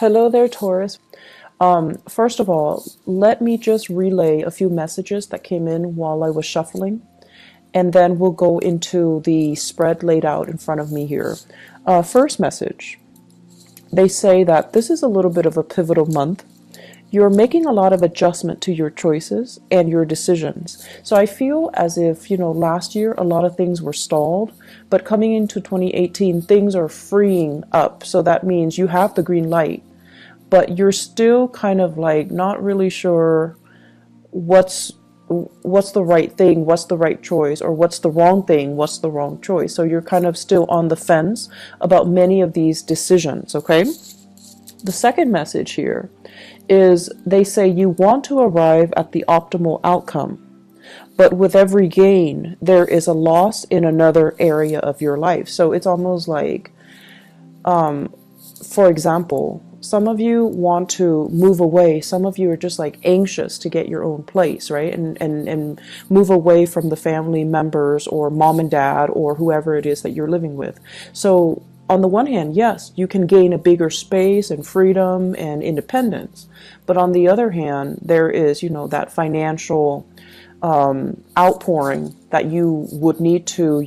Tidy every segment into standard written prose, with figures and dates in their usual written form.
Hello there, Taurus. First of all, let me just relay a few messages that came in while I was shuffling, and then we'll go into the spread laid out in front of me here. First message, they say that this is a little bit of a pivotal month. You're making a lot of adjustment to your choices and your decisions. So I feel as if, last year a lot of things were stalled, but coming into 2018, things are freeing up. So that means you have the green light, but you're still kind of like not really sure what's the right thing, what's the right choice, or what's the wrong thing, what's the wrong choice. So you're kind of still on the fence about many of these decisions, okay? The second message here is they say you want to arrive at the optimal outcome, but with every gain, there is a loss in another area of your life. So it's almost like, for example, some of you want to move away. Some of you are just like anxious to get your own place, right? And move away from the family members or mom and dad or whoever it is that you're living with. So on the one hand, yes, you can gain a bigger space and freedom and independence. But on the other hand, there is, that financial outpouring that you would need to,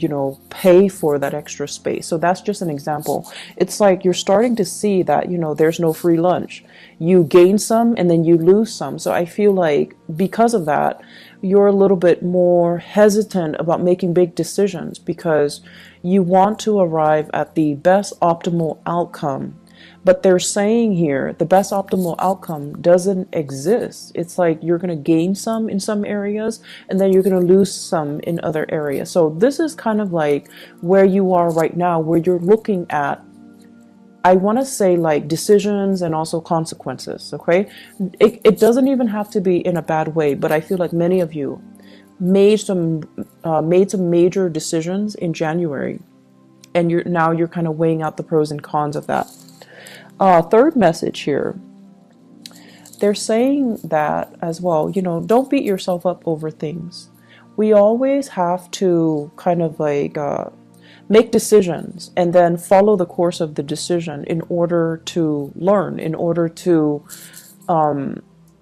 pay for that extra space. So that's just an example. It's like you're starting to see that, there's no free lunch. You gain some and then you lose some. So I feel like because of that, you're a little bit more hesitant about making big decisions because you want to arrive at the best optimal outcome. But they're saying here the best optimal outcome doesn't exist. It's like you're going to gain some in some areas and then you're going to lose some in other areas. So this is kind of like where you are right now, where you're looking at, I want to say, like decisions and also consequences, okay? It doesn't even have to be in a bad way, but I feel like many of you made some major decisions in January, and you're kind of weighing out the pros and cons of that. Third message here, they're saying that as well, don't beat yourself up over things. We always have to kind of like make decisions and then follow the course of the decision in order to learn, in order to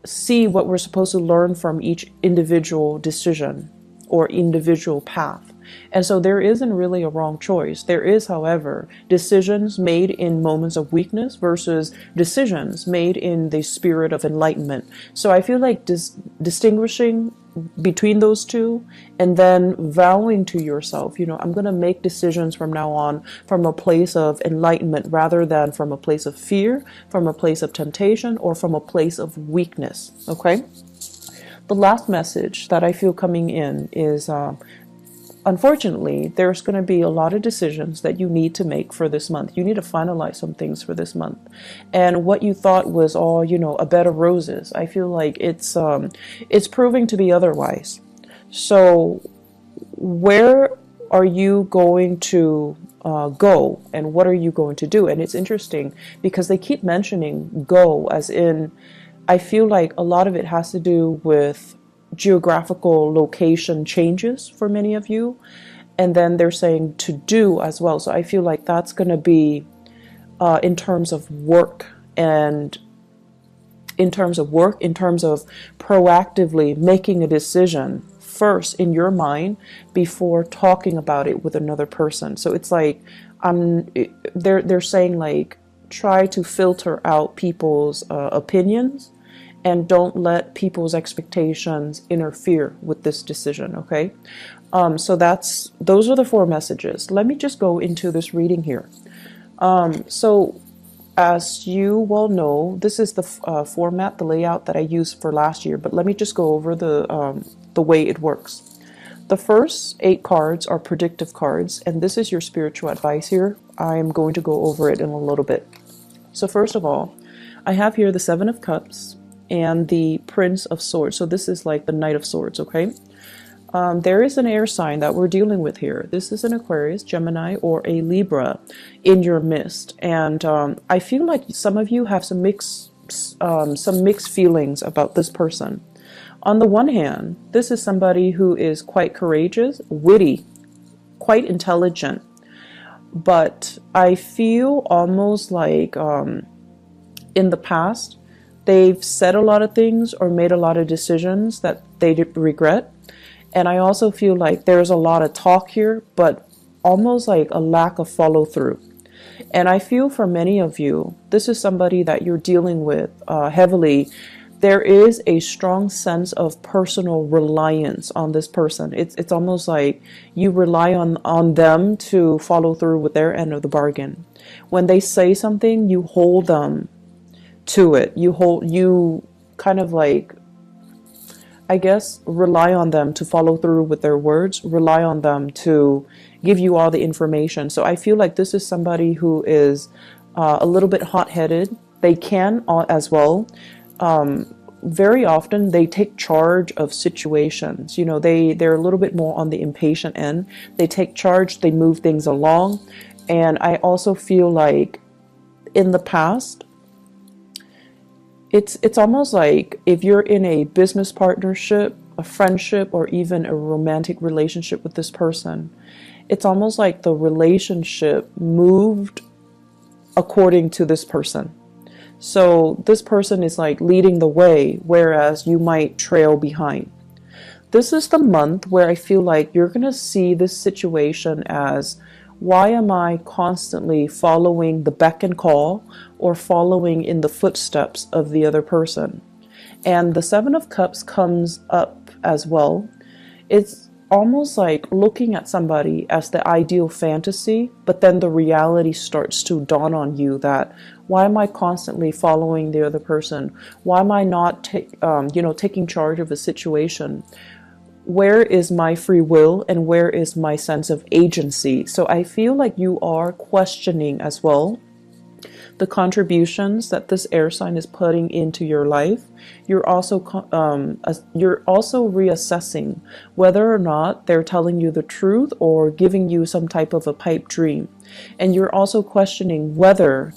see what we're supposed to learn from each individual decision or individual path. And so there isn't really a wrong choice. There is, however, decisions made in moments of weakness versus decisions made in the spirit of enlightenment. So I feel like distinguishing between those two and then vowing to yourself, I'm going to make decisions from now on from a place of enlightenment rather than from a place of fear, from a place of temptation, or from a place of weakness. Okay? The last message that I feel coming in is unfortunately, there's going to be a lot of decisions that you need to make for this month. You need to finalize some things for this month. And what you thought was all, a bed of roses, I feel like it's proving to be otherwise. So where are you going to go and what are you going to do? And it's interesting because they keep mentioning go as in, I feel like a lot of it has to do with geographical location changes for many of you, and then they're saying to do as well. So I feel like that's going to be in terms of work, and in terms of proactively making a decision first in your mind before talking about it with another person. So it's like they're saying like try to filter out people's opinions and don't let people's expectations interfere with this decision, okay? So those are the 4 messages. Let me just go into this reading here. So as you well know, this is the format, the layout that I used for last year, but let me just go over the way it works. The first 8 cards are predictive cards, and this is your spiritual advice here. I'm going to go over it in a little bit. So first of all, I have here the 7 of Cups and the Prince of Swords. So this is like the Knight of Swords, okay? There is an air sign that we're dealing with here. This is an Aquarius, Gemini, or a Libra in your midst. And I feel like some of you have some mixed feelings about this person. On the one hand, this is somebody who is quite courageous, witty, quite intelligent. But I feel almost like in the past, they've said a lot of things or made a lot of decisions that they regret. And I also feel like there's a lot of talk here, but almost like a lack of follow through. And I feel for many of you, this is somebody that you're dealing with heavily. There is a strong sense of personal reliance on this person. It's almost like you rely on them to follow through with their end of the bargain. When they say something, you hold them to it. You kind of like, I guess, rely on them to follow through with their words, rely on them to give you all the information. So I feel like this is somebody who is a little bit hot-headed. They can as well. Very often they take charge of situations. You know, they're a little bit more on the impatient end. They take charge, they move things along. And I also feel like in the past, it's almost like if you're in a business partnership, a friendship, or even a romantic relationship with this person, it's almost like the relationship moved according to this person. So this person is like leading the way, whereas you might trail behind. This is the month where I feel like you're going to see this situation as, why am I constantly following the beck and call or following in the footsteps of the other person? And the Seven of Cups comes up as well. It's almost like looking at somebody as the ideal fantasy, but then the reality starts to dawn on you that, why am I constantly following the other person? Why am I not taking charge of a situation? Where is my free will and where is my sense of agency? So I feel like you are questioning as well the contributions that this air sign is putting into your life. You're also reassessing whether or not they're telling you the truth or giving you some type of a pipe dream. And you're also questioning whether,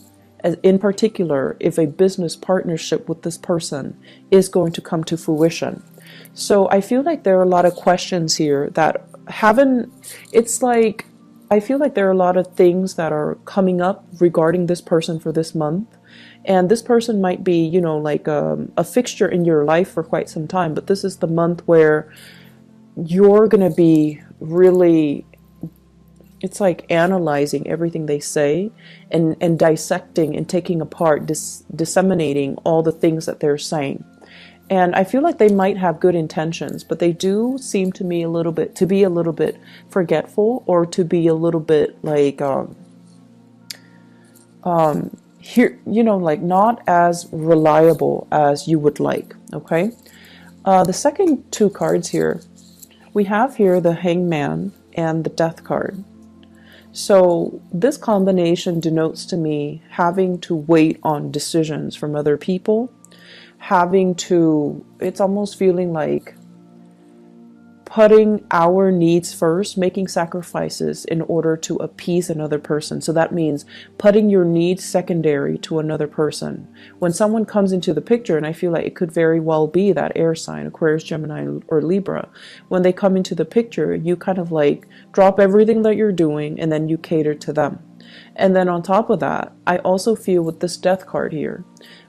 in particular, if a business partnership with this person is going to come to fruition. So I feel like there are a lot of questions here that I feel like there are a lot of things that are coming up regarding this person for this month. And this person might be, like a fixture in your life for quite some time. But this is the month where you're going to be really, it's like analyzing everything they say and dissecting and taking apart, disseminating all the things that they're saying. And I feel like they might have good intentions, but they do seem to me a little bit forgetful, or to be a little bit like like not as reliable as you would like. Okay. The second two cards here, we have here the Hangman and the Death card. So this combination denotes to me having to wait on decisions from other people. It's almost feeling like putting our needs first, making sacrifices in order to appease another person. So that means putting your needs secondary to another person. When someone comes into the picture, and I feel like it could very well be that air sign, Aquarius, Gemini, or Libra, when they come into the picture, you kind of like drop everything that you're doing and then you cater to them. And then on top of that, I also feel with this Death card here,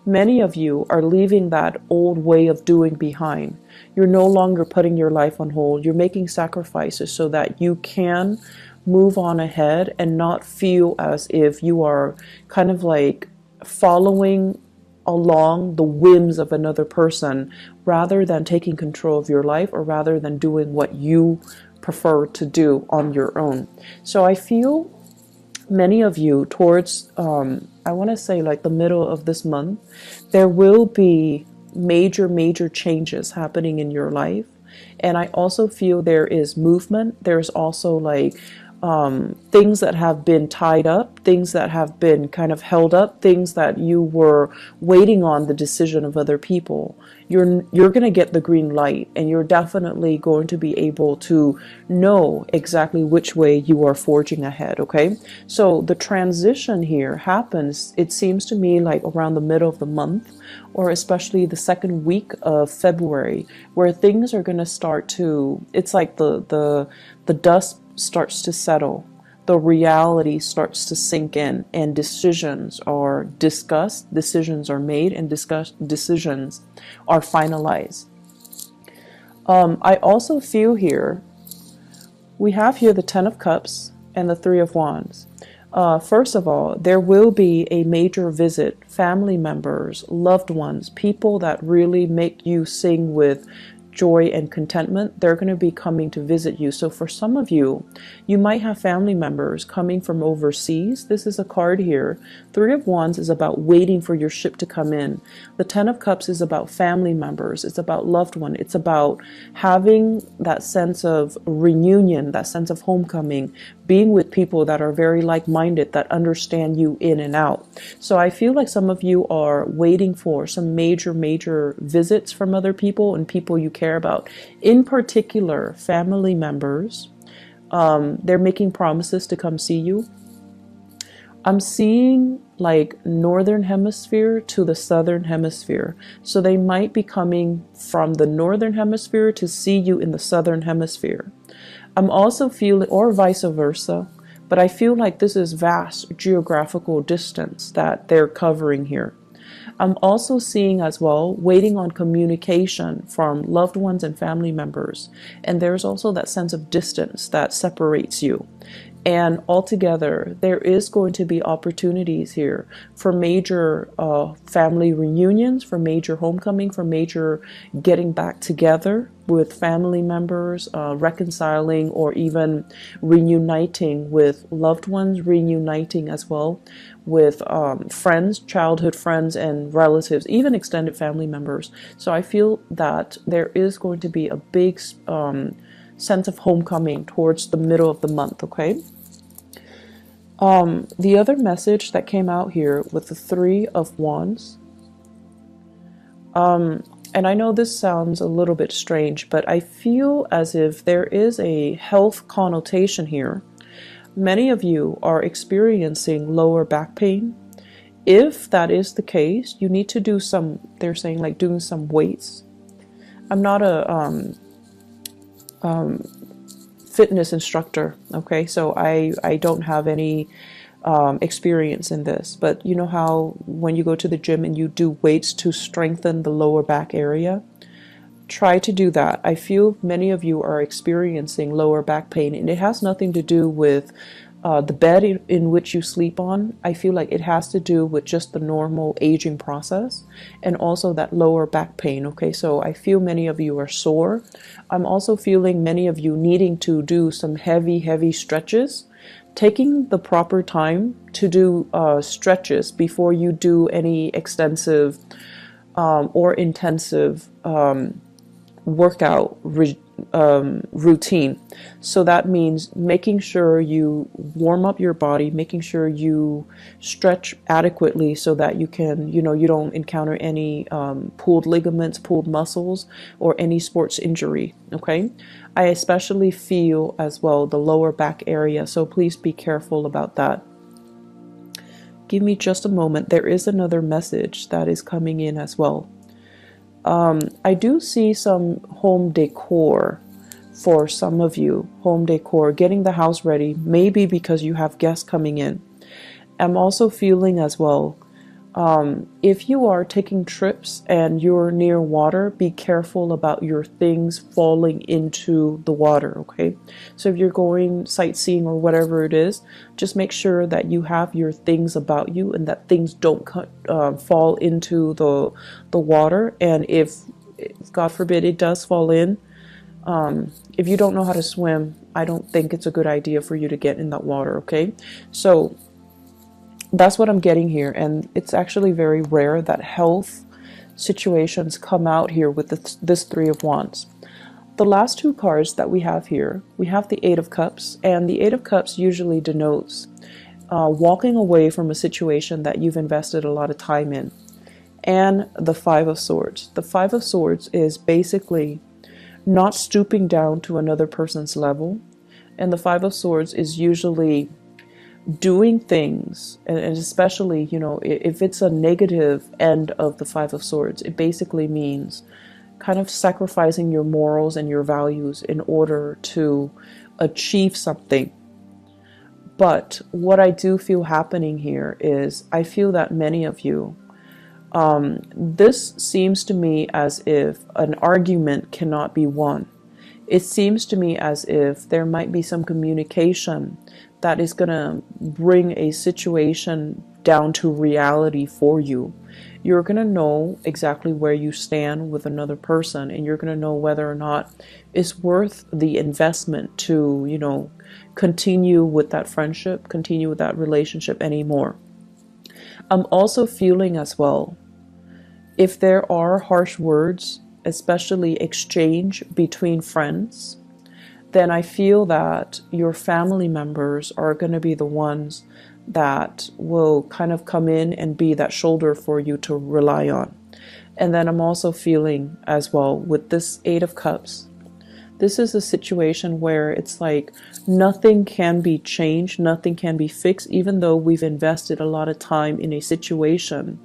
many of you are leaving that old way of doing behind. You're no longer putting your life on hold. You're making sacrifices so that you can move on ahead and not feel as if you are kind of like following along the whims of another person, rather than taking control of your life, or rather than doing what you prefer to do on your own. So I feel many of you towards, I want to say like the middle of this month, there will be major changes happening in your life. And I also feel there is movement. There's also like things that have been tied up, things that have been kind of held up, things that you were waiting on the decision of other people. You're going to get the green light, and you're definitely going to be able to know exactly which way you are forging ahead. Okay, so the transition here happens, it seems to me, like around the middle of the month, or especially the second week of February, where things are going to start to, it's like the dust starts to settle. the reality starts to sink in, and decisions are discussed, decisions are made, and decisions are finalized. I also feel here, we have here the Ten of Cups and the Three of Wands. First of all, there will be a major visit, family members, loved ones, people that really make you sing with joy and contentment. They're going to be coming to visit you. So for some of you, you might have family members coming from overseas. This is a card here. Three of Wands is about waiting for your ship to come in. The Ten of Cups is about family members. It's about loved one. It's about having that sense of reunion, that sense of homecoming, being with people that are very like-minded, that understand you in and out. So I feel like some of you are waiting for some major visits from other people and people you care about. In particular, family members. They're making promises to come see you. I'm seeing like northern hemisphere to the southern hemisphere. So they might be coming from the northern hemisphere to see you in the southern hemisphere. I'm also feeling, or vice versa, but I feel like this is vast geographical distance that they're covering here. I'm also seeing as well, waiting on communication from loved ones and family members. And there's also that sense of distance that separates you. And altogether, there is going to be opportunities here for major family reunions, for major homecoming, for major getting back together with family members, reconciling or even reuniting with loved ones, reuniting as well with friends, childhood friends and relatives, even extended family members. So I feel that there is going to be a big sense of homecoming towards the middle of the month, okay? The other message that came out here with the Three of Wands, and I know this sounds a little bit strange, but I feel as if there is a health connotation here. Many of you are experiencing lower back pain. If that is the case, you need to do some, they're saying like doing some weights. I'm not a fitness instructor, okay, so I don't have any experience in this, but you know how when you go to the gym and you do weights to strengthen the lower back area, try to do that. I feel many of you are experiencing lower back pain, and it has nothing to do with the bed in which you sleep on. I feel like it has to do with just the normal aging process and also that lower back pain. Okay, so I feel many of you are sore. I'm also feeling many of you needing to do some heavy stretches. Taking the proper time to do stretches before you do any extensive or intensive workout routine. So that means making sure you warm up your body, making sure you stretch adequately so that you can, you don't encounter any pulled ligaments, pulled muscles, or any sports injury. Okay. I especially feel as well the lower back area, so please be careful about that. Give me just a moment. There is another message that is coming in as well. I do see some home decor for some of you. Home decor, getting the house ready, maybe because you have guests coming in. I'm also feeling as well, if you are taking trips and you're near water, be careful about your things falling into the water, okay? So if you're going sightseeing or whatever it is, just make sure that you have your things about you and that things don't fall into the water. And if God forbid it does fall in, if you don't know how to swim, I don't think it's a good idea for you to get in that water, okay? So that's what I'm getting here, and it's actually very rare that health situations come out here with this Three of Wands. The last two cards that we have here, we have the Eight of Cups, and the Eight of Cups usually denotes walking away from a situation that you've invested a lot of time in, and the Five of Swords. The Five of Swords is basically not stooping down to another person's level, and the Five of Swords is usually doing things, and especially, if it's a negative end of the Five of Swords, it basically means kind of sacrificing your morals and your values in order to achieve something. But what I do feel happening here is I feel that many of you, this seems to me as if an argument cannot be won. It seems to me as if there might be some communication that is going to bring a situation down to reality for you. You're going to know exactly where you stand with another person, and you're going to know whether or not it's worth the investment to, continue with that friendship, continue with that relationship anymore. I'm also feeling as well, if there are harsh words, especially exchange between friends, then I feel that your family members are going to be the ones that will kind of come in and be that shoulder for you to rely on. And then I'm also feeling as well with this Eight of Cups, this is a situation where it's like nothing can be changed, nothing can be fixed, even though we've invested a lot of time in a situation.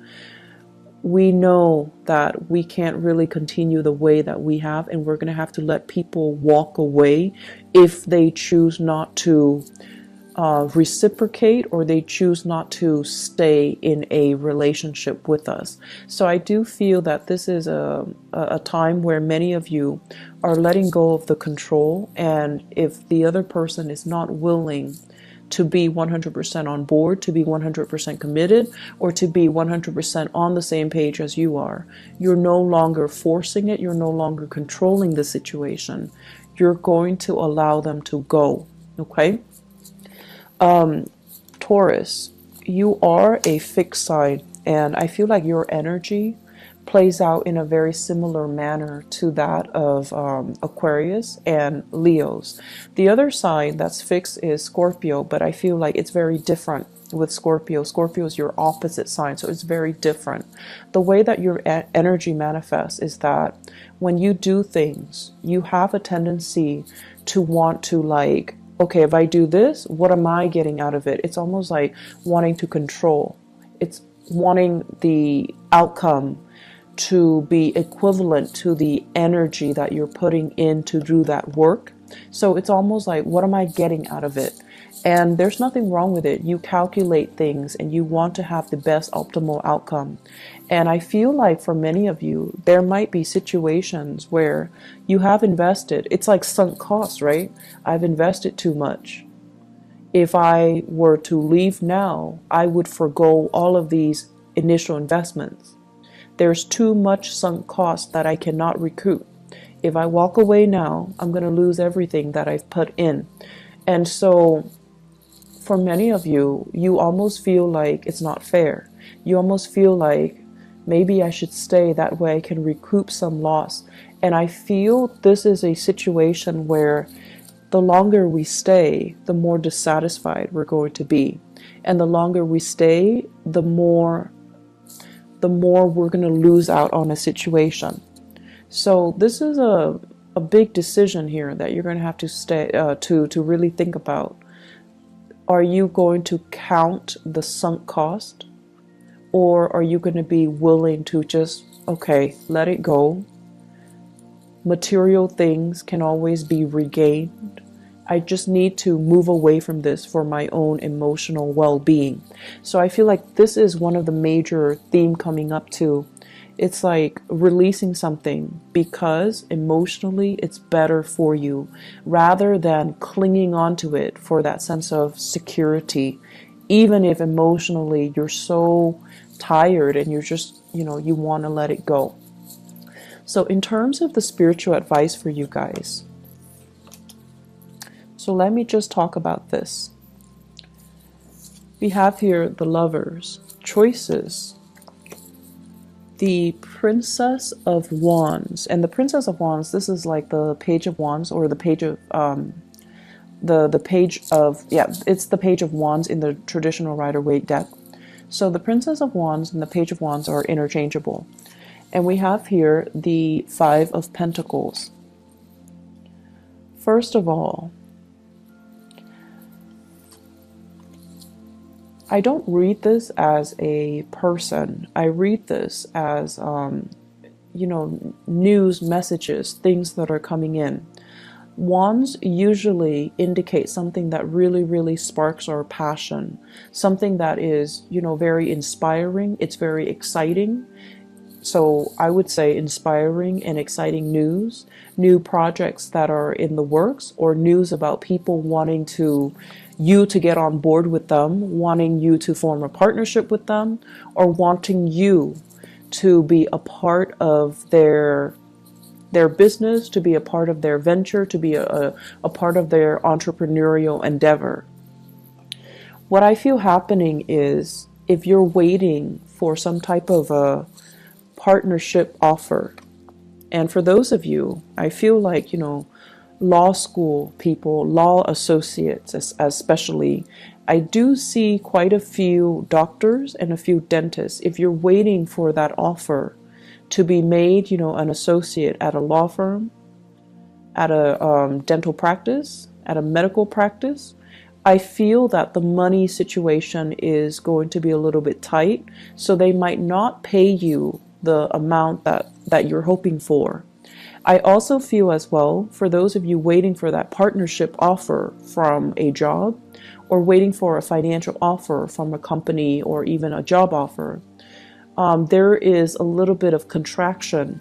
We know that we can't really continue the way that we have, and we're going to have to let people walk away if they choose not to reciprocate, or they choose not to stay in a relationship with us. So I do feel that this is a time where many of you are letting go of the control, and if the other person is not willing to be 100% on board, to be 100% committed, or to be 100% on the same page as you are, you're no longer forcing it, you're no longer controlling the situation. You're going to allow them to go, okay? Taurus, you are a fixed sign, and I feel like your energy plays out in a very similar manner to that of Aquarius and Leos. The other sign that's fixed is Scorpio, but I feel like it's very different with Scorpio. Scorpio is your opposite sign, so it's very different. The way that your energy manifests is that when you do things, you have a tendency to want to okay, if I do this, what am I getting out of it? It's almost like wanting to control. It's wanting the outcome to be equivalent to the energy that you're putting in to do that work. So it's almost like, what am I getting out of it? And there's nothing wrong with it. You calculate things and you want to have the best optimal outcome. And I feel like for many of you, there might be situations where you have invested. It's like sunk costs, right? I've invested too much. If I were to leave now, I would forgo all of these initial investments. There's too much sunk cost that I cannot recoup. If I walk away now, I'm going to lose everything that I've put in. And so for many of you, you almost feel like it's not fair. You almost feel like maybe I should stay, that way I can recoup some loss. And I feel this is a situation where the longer we stay, the more dissatisfied we're going to be. And the longer we stay, the more we're going to lose out on a situation. So this is a big decision here that you're going to have to stay to really think about. Are you going to count the sunk cost, or are you going to be willing to just, okay, let it go? Material things can always be regained. I just need to move away from this for my own emotional well-being. So I feel like this is one of the major themes coming up too. It's like releasing something because emotionally it's better for you, rather than clinging onto it for that sense of security, even if emotionally you're so tired and you're just, you want to let it go. So in terms of the spiritual advice for you guys, so let me just talk about this. We have here the Lovers, choices, the Princess of Wands. And the Princess of Wands, this is like the Page of Wands, or the page of it's the Page of Wands in the traditional Rider-Waite deck. So the Princess of Wands and the Page of Wands are interchangeable. And we have here the Five of Pentacles. First of all, I don't read this as a person. I read this as, news messages, things that are coming in. Wands usually indicate something that really, really sparks our passion, something that is, very inspiring. It's very exciting. So I would say inspiring and exciting news, new projects that are in the works, or news about people wanting you to get on board with them, wanting you to form a partnership with them, or wanting you to be a part of their business, to be a part of their venture, to be a part of their entrepreneurial endeavor. What I feel happening is, if you're waiting for some type of a partnership offer, and for those of you, I feel like, law school people, law associates especially, I do see quite a few doctors and a few dentists. If you're waiting for that offer to be made, an associate at a law firm, at a dental practice, at a medical practice, I feel that the money situation is going to be a little bit tight, so they might not pay you the amount that you're hoping for. I also feel as well, for those of you waiting for that partnership offer from a job, or waiting for a financial offer from a company, or even a job offer, there is a little bit of contraction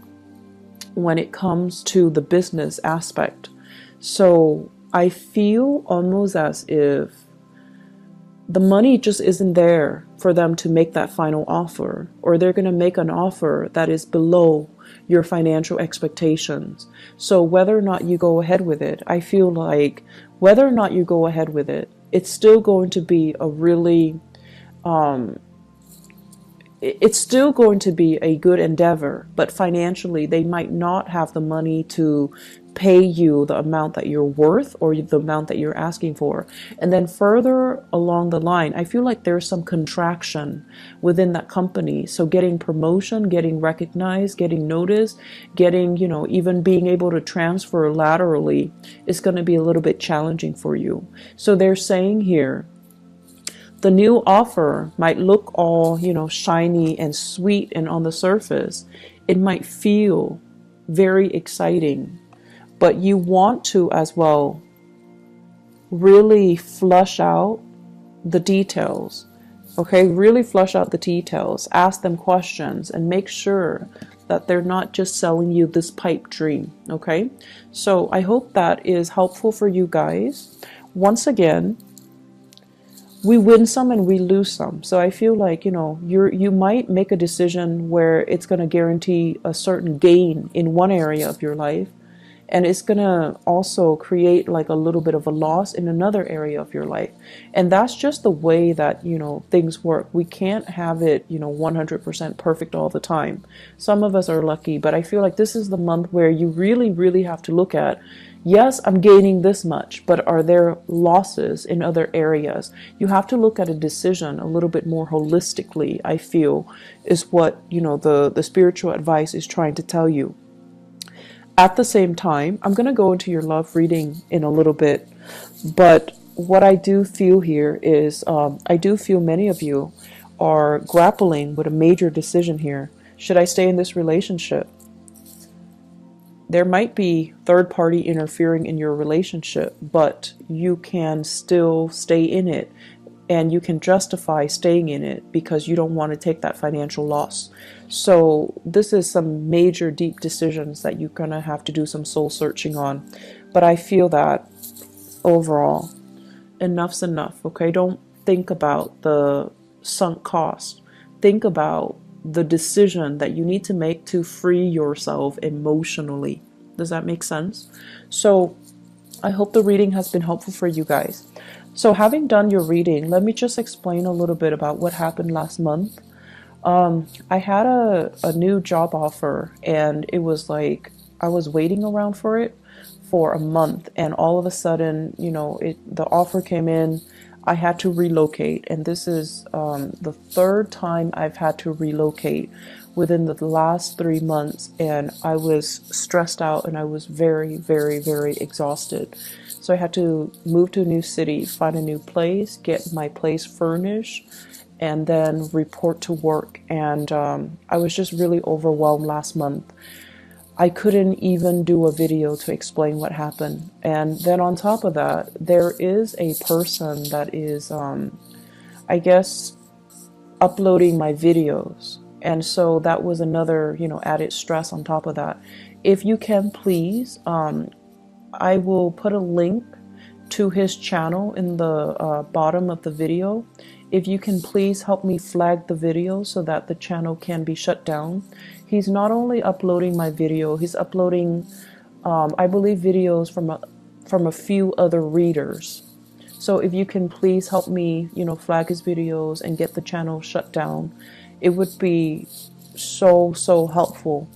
when it comes to the business aspect. So I feel almost as if the money just isn't there for them to make that final offer, or they're going to make an offer that is below your financial expectations. So whether or not you go ahead with it, I feel like whether or not you go ahead with it, it's still going to be a really, it's still going to be a good endeavor, but financially they might not have the money to pay you the amount that you're worth, or the amount that you're asking for. And then further along the line, I feel like there's some contraction within that company. So getting promotion, getting recognized, getting noticed, getting, even being able to transfer laterally is going to be a little bit challenging for you. So they're saying here, the new offer might look all, shiny and sweet, and on the surface, it might feel very exciting. But you want to as well really flush out the details. Okay, really flush out the details. Ask them questions and make sure that they're not just selling you this pipe dream. Okay, so I hope that is helpful for you guys. Once again, we win some and we lose some. So I feel like, you might make a decision where it's going to guarantee a certain gain in one area of your life, and it's going to also create like a little bit of a loss in another area of your life. And that's just the way that, things work. We can't have it, 100% perfect all the time. Some of us are lucky, but I feel like this is the month where you really, really have to look at, yes, I'm gaining this much, but are there losses in other areas? You have to look at a decision a little bit more holistically, I feel, is what, the spiritual advice is trying to tell you. At the same time, I'm going to go into your love reading in a little bit, but what I do feel here is, I do feel many of you are grappling with a major decision here. Should I stay in this relationship? There might be third party interfering in your relationship, but you can still stay in it, and you can justify staying in it because you don't want to take that financial loss. So this is some major deep decisions that you're going to have to do some soul searching on. But I feel that overall, enough's enough. Okay, don't think about the sunk cost. Think about the decision that you need to make to free yourself emotionally. Does that make sense? So I hope the reading has been helpful for you guys. So having done your reading, let me just explain a little bit about what happened last month. I had a new job offer, and it was like I was waiting around for it for a month, and all of a sudden, the offer came in. I had to relocate, and this is the third time I've had to relocate within the last 3 months, and I was stressed out, and I was very, very, very exhausted. So I had to move to a new city, find a new place, get my place furnished, and then report to work. And I was just really overwhelmed last month. I couldn't even do a video to explain what happened. And then on top of that, there is a person that is, I guess, uploading my videos. And so that was another, added stress on top of that. If you can, please, I will put a link to his channel in the bottom of the video. If you can please help me flag the video so that the channel can be shut down. He's not only uploading my video, he's uploading, I believe, videos from a few other readers. So if you can please help me, flag his videos and get the channel shut down, it would be so, so helpful.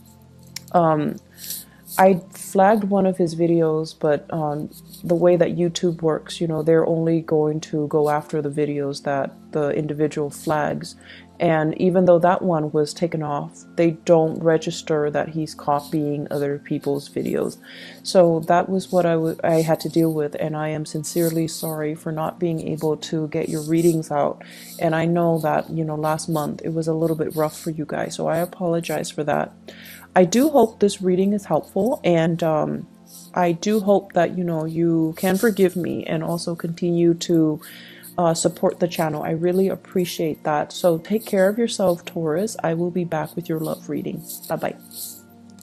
I flagged one of his videos, but the way that YouTube works, they're only going to go after the videos that the individual flags. And even though that one was taken off, they don't register that he's copying other people's videos. So that was what I had to deal with, and I am sincerely sorry for not being able to get your readings out. And I know that, last month it was a little bit rough for you guys, so I apologize for that. I do hope this reading is helpful, and I do hope that, you can forgive me and also continue to support the channel. I really appreciate that. So take care of yourself, Taurus. I will be back with your love reading. Bye-bye.